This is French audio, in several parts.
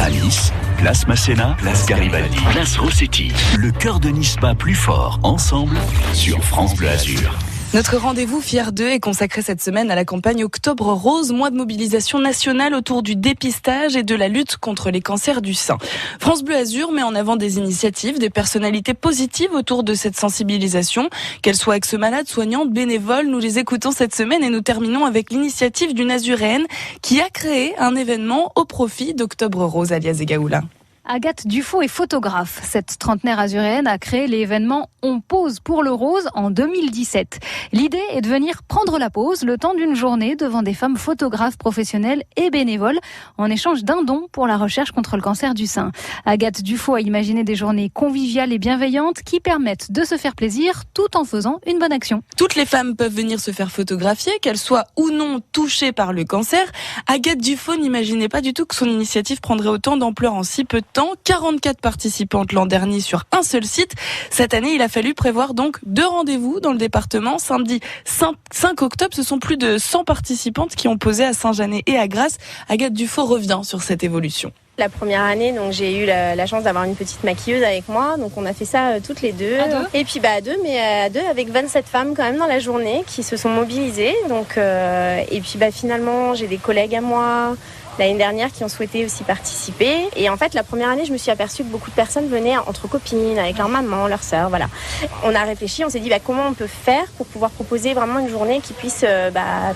À Nice, place Masséna, place Garibaldi, place Rossetti. Le cœur de Nice bat plus fort, ensemble, sur France Bleu Azur. Notre rendez-vous Fier d'eux est consacré cette semaine à la campagne Octobre Rose, mois de mobilisation nationale autour du dépistage et de la lutte contre les cancers du sein. France Bleu Azur met en avant des initiatives, des personnalités positives autour de cette sensibilisation. Qu'elles soient ex-malades, soignantes, bénévoles, nous les écoutons cette semaine et nous terminons avec l'initiative d'une Azuréenne qui a créé un événement au profit d'Octobre Rose, alias Egaoula. Agathe Dufaux est photographe. Cette trentenaire azuréenne a créé l'événement On pose pour le rose en 2017. L'idée est de venir prendre la pose le temps d'une journée devant des femmes photographes professionnelles et bénévoles en échange d'un don pour la recherche contre le cancer du sein. Agathe Dufaux a imaginé des journées conviviales et bienveillantes qui permettent de se faire plaisir tout en faisant une bonne action. Toutes les femmes peuvent venir se faire photographier, qu'elles soient ou non touchées par le cancer. Agathe Dufaux n'imaginait pas du tout que son initiative prendrait autant d'ampleur en si peu de temps. 44 participantes l'an dernier sur un seul site. Cette année, il a fallu prévoir donc 2 rendez-vous dans le département. Samedi 5 octobre, ce sont plus de 100 participantes qui ont posé à Saint-Janet et à Grasse. Agathe Dufaux revient sur cette évolution. La première année, donc j'ai eu la chance d'avoir une petite maquilleuse avec moi, donc on a fait ça toutes les deux. À deux ? Et puis à deux, mais à deux avec 27 femmes quand même dans la journée qui se sont mobilisées. Donc et puis finalement, j'ai des collègues à moi l'année dernière qui ont souhaité aussi participer. Et en fait, la première année, je me suis aperçue que beaucoup de personnes venaient entre copines, avec leur maman, leur sœur, voilà. On a réfléchi, on s'est dit comment on peut faire pour pouvoir proposer vraiment une journée qui puisse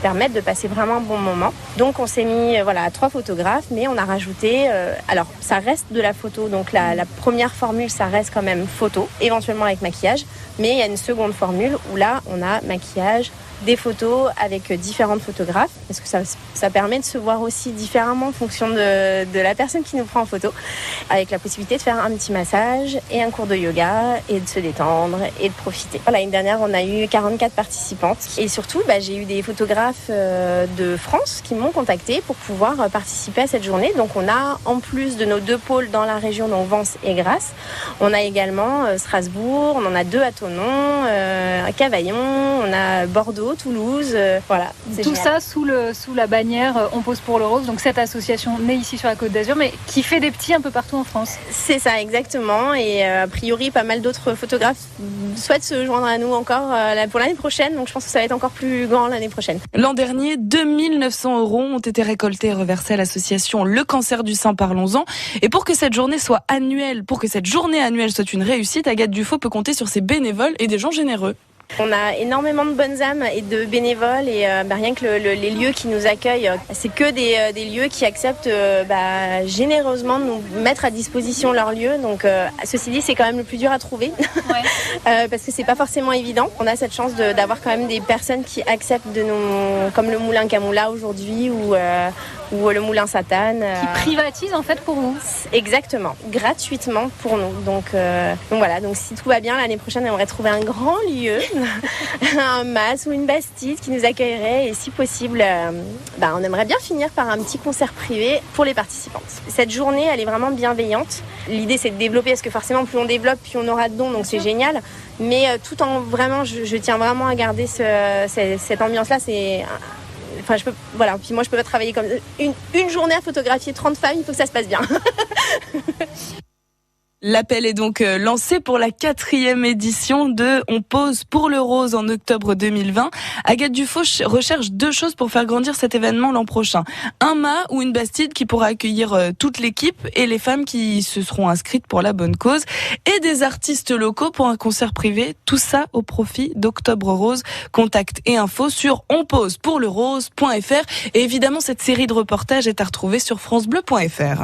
permettre de passer vraiment un bon moment. Donc on s'est mis 3 photographes, mais on a rajouté, alors ça reste de la photo, donc la première formule, ça reste quand même photo, éventuellement avec maquillage, mais il y a une seconde formule où là, on a maquillage, des photos avec différentes photographes, parce que ça permet de se voir aussi différemment en fonction de la personne qui nous prend en photo, avec la possibilité de faire un petit massage et un cours de yoga et de se détendre et de profiter. L'année dernière, on a eu 44 participantes et surtout, j'ai eu des photographes de France qui m'ont contacté pour pouvoir participer à cette journée. Donc on a, en plus de nos 2 pôles dans la région, donc Vence et Grasse, on a également Strasbourg, on en a 2 à Thonon, à Cavaillon, on a Bordeaux, Toulouse, voilà. Tout génial. ça sous la bannière On pose pour le rose, donc cette association née ici sur la Côte d'Azur, mais qui fait des petits un peu partout en France. C'est ça, exactement. Et a priori, pas mal d'autres photographes souhaitent se joindre à nous encore pour l'année prochaine. Donc je pense que ça va être encore plus grand l'année prochaine. L'an dernier, 2 900 € ont été récoltés et reversés à l'association Le Cancer du Sein, parlons-en. Et pour que cette journée soit annuelle, pour que cette journée annuelle soit une réussite, Agathe Dufaux peut compter sur ses bénévoles et des gens généreux. On a énormément de bonnes âmes et de bénévoles et rien que les lieux qui nous accueillent, c'est que des lieux qui acceptent généreusement de nous mettre à disposition leurs lieux. Donc ceci dit, c'est quand même le plus dur à trouver parce que c'est pas forcément évident. On a cette chance d'avoir quand même des personnes qui acceptent de nous, comme le Moulin Camoula aujourd'hui ou le Moulin Satane. Qui privatise en fait pour vous. Exactement, gratuitement pour nous. Donc voilà, donc si tout va bien, l'année prochaine, on aimerait trouver un grand lieu, un mas ou une bastide qui nous accueillerait et si possible, on aimerait bien finir par un petit concert privé pour les participantes. Cette journée, elle est vraiment bienveillante. L'idée, c'est de développer parce que forcément, plus on développe, plus on aura de dons, donc c'est génial. Mais tout en vraiment, je tiens vraiment à garder cette ambiance-là. Puis moi je peux pas travailler comme une journée à photographier 30 femmes, il faut que ça se passe bien. L'appel est donc lancé pour la 4e édition de On pose pour le rose en octobre 2020. Agathe Dufaux recherche 2 choses pour faire grandir cet événement l'an prochain. Un mât ou une bastide qui pourra accueillir toute l'équipe et les femmes qui se seront inscrites pour la bonne cause et des artistes locaux pour un concert privé. Tout ça au profit d'Octobre Rose. Contact et infos sur onposepourlerose.fr et évidemment cette série de reportages est à retrouver sur francebleu.fr.